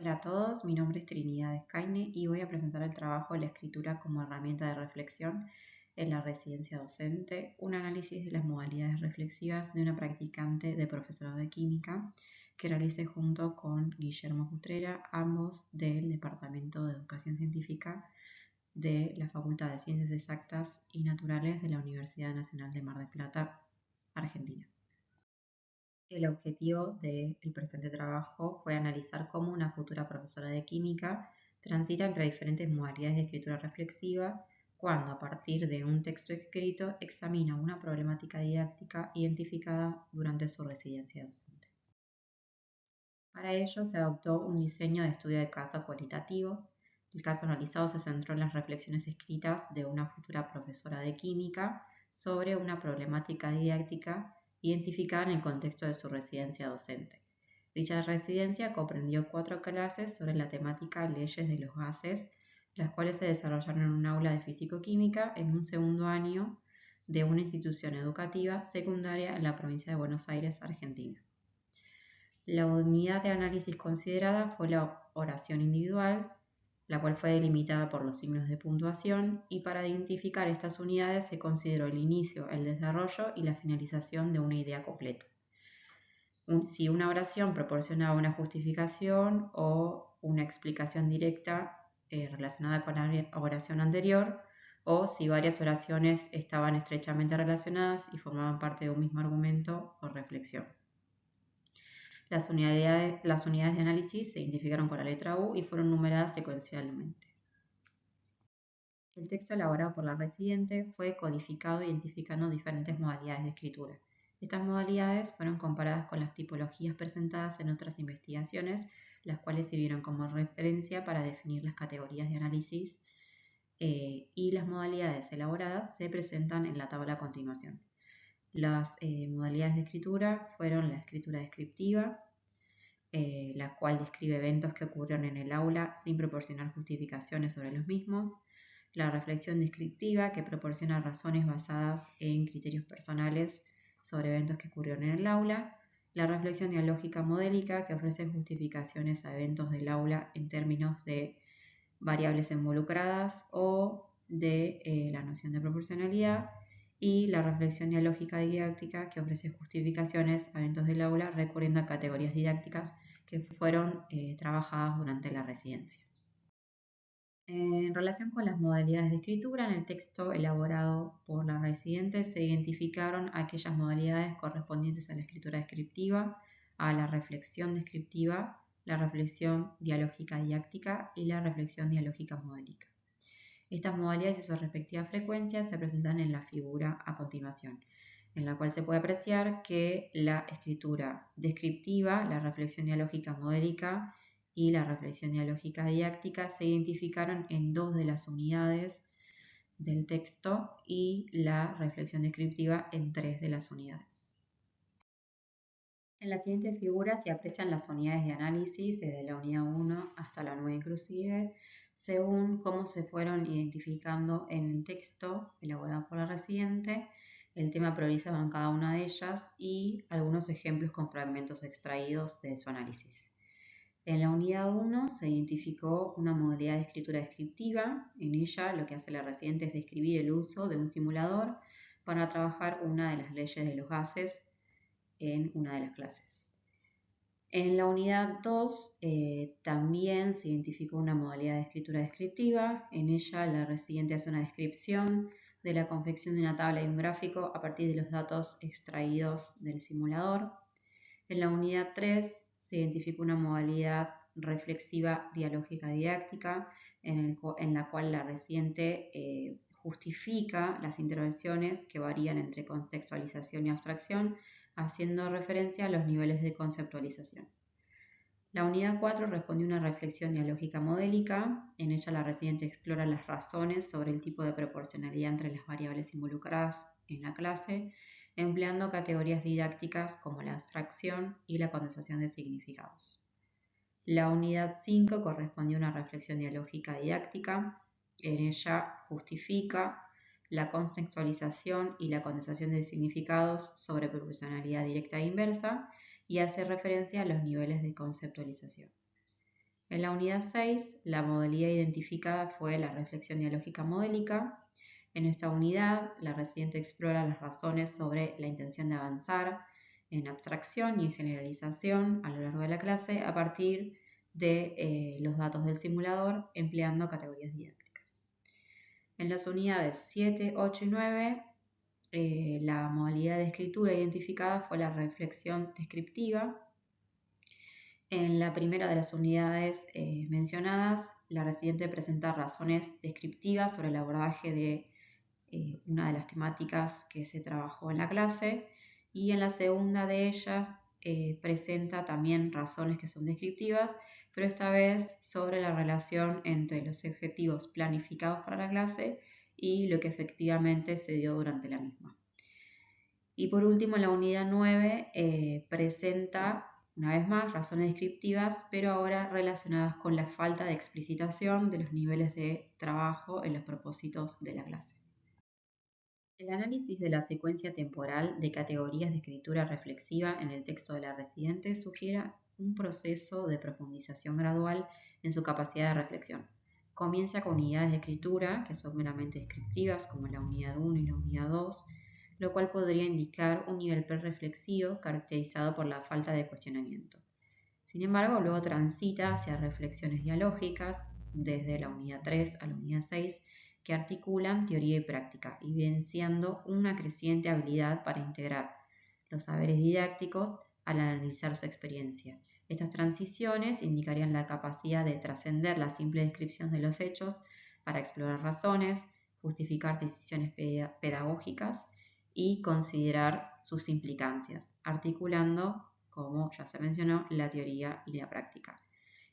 Hola a todos, mi nombre es Trinidad Escaine y voy a presentar el trabajo La escritura como herramienta de reflexión en la residencia docente, un análisis de las modalidades reflexivas de una practicante de profesorado de química que realicé junto con Guillermo Cutrera, ambos del Departamento de Educación Científica de la Facultad de Ciencias Exactas y Naturales de la Universidad Nacional de Mar del Plata, Argentina. El objetivo del presente trabajo fue analizar cómo una futura profesora de química transita entre diferentes modalidades de escritura reflexiva cuando, a partir de un texto escrito, examina una problemática didáctica identificada durante su residencia docente. Para ello se adoptó un diseño de estudio de caso cualitativo. El caso analizado se centró en las reflexiones escritas de una futura profesora de química sobre una problemática didáctica identificada en el contexto de su residencia docente. Dicha residencia comprendió 4 clases sobre la temática leyes de los gases, las cuales se desarrollaron en un aula de físico-química en un segundo año de una institución educativa secundaria en la provincia de Buenos Aires, Argentina. La unidad de análisis considerada fue la oración individual, la cual fue delimitada por los signos de puntuación, y para identificar estas unidades se consideró el inicio, el desarrollo y la finalización de una idea completa. Si una oración proporcionaba una justificación o una explicación directa relacionada con la oración anterior, o si varias oraciones estaban estrechamente relacionadas y formaban parte de un mismo argumento o reflexión. Las unidades de análisis se identificaron con la letra U y fueron numeradas secuencialmente. El texto elaborado por la residente fue codificado identificando diferentes modalidades de escritura. Estas modalidades fueron comparadas con las tipologías presentadas en otras investigaciones, las cuales sirvieron como referencia para definir las categorías de análisis y las modalidades elaboradas se presentan en la tabla a continuación. Las modalidades de escritura fueron la escritura descriptiva, la cual describe eventos que ocurrieron en el aula sin proporcionar justificaciones sobre los mismos, la reflexión descriptiva, que proporciona razones basadas en criterios personales sobre eventos que ocurrieron en el aula, la reflexión dialógica modélica, que ofrece justificaciones a eventos del aula en términos de variables involucradas o de la noción de proporcionalidad, y la reflexión dialógica didáctica, que ofrece justificaciones a eventos del aula recurriendo a categorías didácticas que fueron trabajadas durante la residencia. En relación con las modalidades de escritura, en el texto elaborado por la residente se identificaron aquellas modalidades correspondientes a la escritura descriptiva, a la reflexión descriptiva, la reflexión dialógica didáctica y la reflexión dialógica modélica. Estas modalidades y sus respectivas frecuencias se presentan en la figura a continuación, en la cual se puede apreciar que la escritura descriptiva, la reflexión dialógica modélica y la reflexión dialógica didáctica se identificaron en 2 de las unidades del texto y la reflexión descriptiva en 3 de las unidades. En la siguiente figura se aprecian las unidades de análisis desde la unidad 1 hasta la 9 inclusive, según cómo se fueron identificando en el texto elaborado por la residente, el tema priorizado en cada una de ellas y algunos ejemplos con fragmentos extraídos de su análisis. En la unidad 1 se identificó una modalidad de escritura descriptiva. En ella lo que hace la residente es describir el uso de un simulador para trabajar una de las leyes de los gases en una de las clases. En la unidad 2 también se identificó una modalidad de escritura descriptiva. En ella la residente hace una descripción de la confección de una tabla y un gráfico a partir de los datos extraídos del simulador. En la unidad 3 se identificó una modalidad reflexiva dialógica didáctica en la cual la residente justifica las intervenciones que varían entre contextualización y abstracción, haciendo referencia a los niveles de conceptualización. La unidad 4 respondió a una reflexión dialógica modélica. En ella la residente explora las razones sobre el tipo de proporcionalidad entre las variables involucradas en la clase, empleando categorías didácticas como la abstracción y la condensación de significados. La unidad 5 correspondió a una reflexión dialógica didáctica. En ella justifica la contextualización y la condensación de significados sobre proporcionalidad directa e inversa y hace referencia a los niveles de conceptualización. En la unidad 6, la modalidad identificada fue la reflexión dialógica modélica. En esta unidad, la residente explora las razones sobre la intención de avanzar en abstracción y en generalización a lo largo de la clase a partir de los datos del simulador empleando categorías didácticas. En las unidades 7, 8 y 9, la modalidad de escritura identificada fue la reflexión descriptiva. En la primera de las unidades mencionadas, la residente presenta razones descriptivas sobre el abordaje de una de las temáticas que se trabajó en la clase, y en la segunda de ellas presenta también razones que son descriptivas, pero esta vez sobre la relación entre los objetivos planificados para la clase y lo que efectivamente se dio durante la misma. Y por último, la unidad 9 presenta, una vez más, razones descriptivas, pero ahora relacionadas con la falta de explicitación de los niveles de trabajo en los propósitos de la clase. El análisis de la secuencia temporal de categorías de escritura reflexiva en el texto de la residente sugiere un proceso de profundización gradual en su capacidad de reflexión. Comienza con unidades de escritura que son meramente descriptivas, como la unidad 1 y la unidad 2, lo cual podría indicar un nivel prereflexivo caracterizado por la falta de cuestionamiento. Sin embargo, luego transita hacia reflexiones dialógicas, desde la unidad 3 a la unidad 6, que articulan teoría y práctica, evidenciando una creciente habilidad para integrar los saberes didácticos al analizar su experiencia. Estas transiciones indicarían la capacidad de trascender la simple descripción de los hechos para explorar razones, justificar decisiones pedagógicas y considerar sus implicancias, articulando, como ya se mencionó, la teoría y la práctica.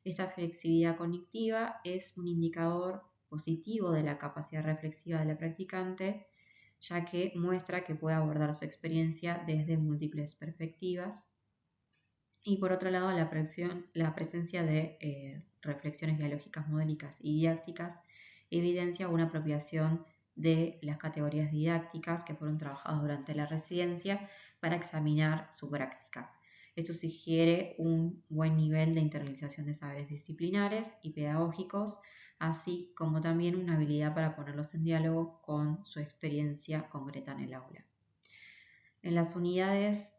Esta flexibilidad cognitiva es un indicador positivo de la capacidad reflexiva de la practicante, ya que muestra que puede abordar su experiencia desde múltiples perspectivas. Y por otro lado, la presencia de reflexiones dialógicas modélicas y didácticas evidencia una apropiación de las categorías didácticas que fueron trabajadas durante la residencia para examinar su práctica. Esto sugiere un buen nivel de internalización de saberes disciplinares y pedagógicos, así como también una habilidad para ponerlos en diálogo con su experiencia concreta en el aula. En las unidades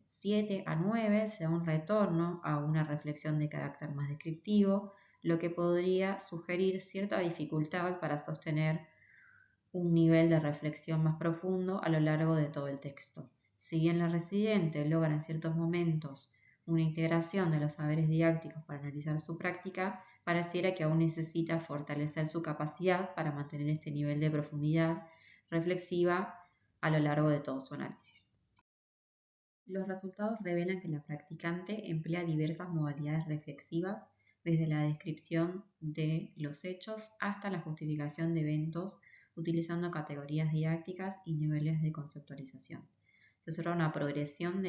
7 a 9 se da un retorno a una reflexión de carácter más descriptivo, lo que podría sugerir cierta dificultad para sostener un nivel de reflexión más profundo a lo largo de todo el texto. Si bien la residente logra en ciertos momentos una integración de los saberes didácticos para analizar su práctica, pareciera que aún necesita fortalecer su capacidad para mantener este nivel de profundidad reflexiva a lo largo de todo su análisis. Los resultados revelan que la practicante emplea diversas modalidades reflexivas, desde la descripción de los hechos hasta la justificación de eventos, utilizando categorías didácticas y niveles de conceptualización. Se observa una progresión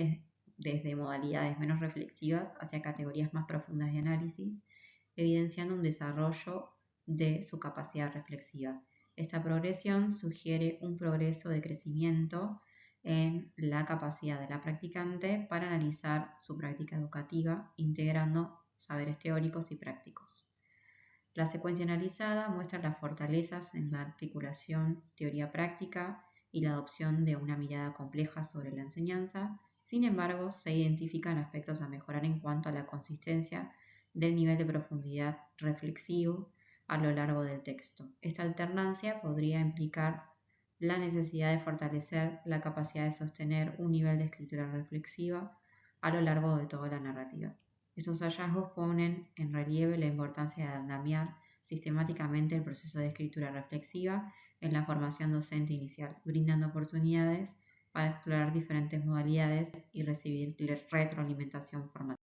desde modalidades menos reflexivas hacia categorías más profundas de análisis, evidenciando un desarrollo de su capacidad reflexiva. Esta progresión sugiere un progreso de crecimiento en la capacidad de la practicante para analizar su práctica educativa, integrando saberes teóricos y prácticos. La secuencia analizada muestra las fortalezas en la articulación teoría-práctica y la adopción de una mirada compleja sobre la enseñanza. Sin embargo, se identifican aspectos a mejorar en cuanto a la consistencia del nivel de profundidad reflexivo a lo largo del texto. Esta alternancia podría implicar la necesidad de fortalecer la capacidad de sostener un nivel de escritura reflexiva a lo largo de toda la narrativa. Estos hallazgos ponen en relieve la importancia de andamiar sistemáticamente el proceso de escritura reflexiva en la formación docente inicial, brindando oportunidades para explorar diferentes modalidades y recibir retroalimentación formativa.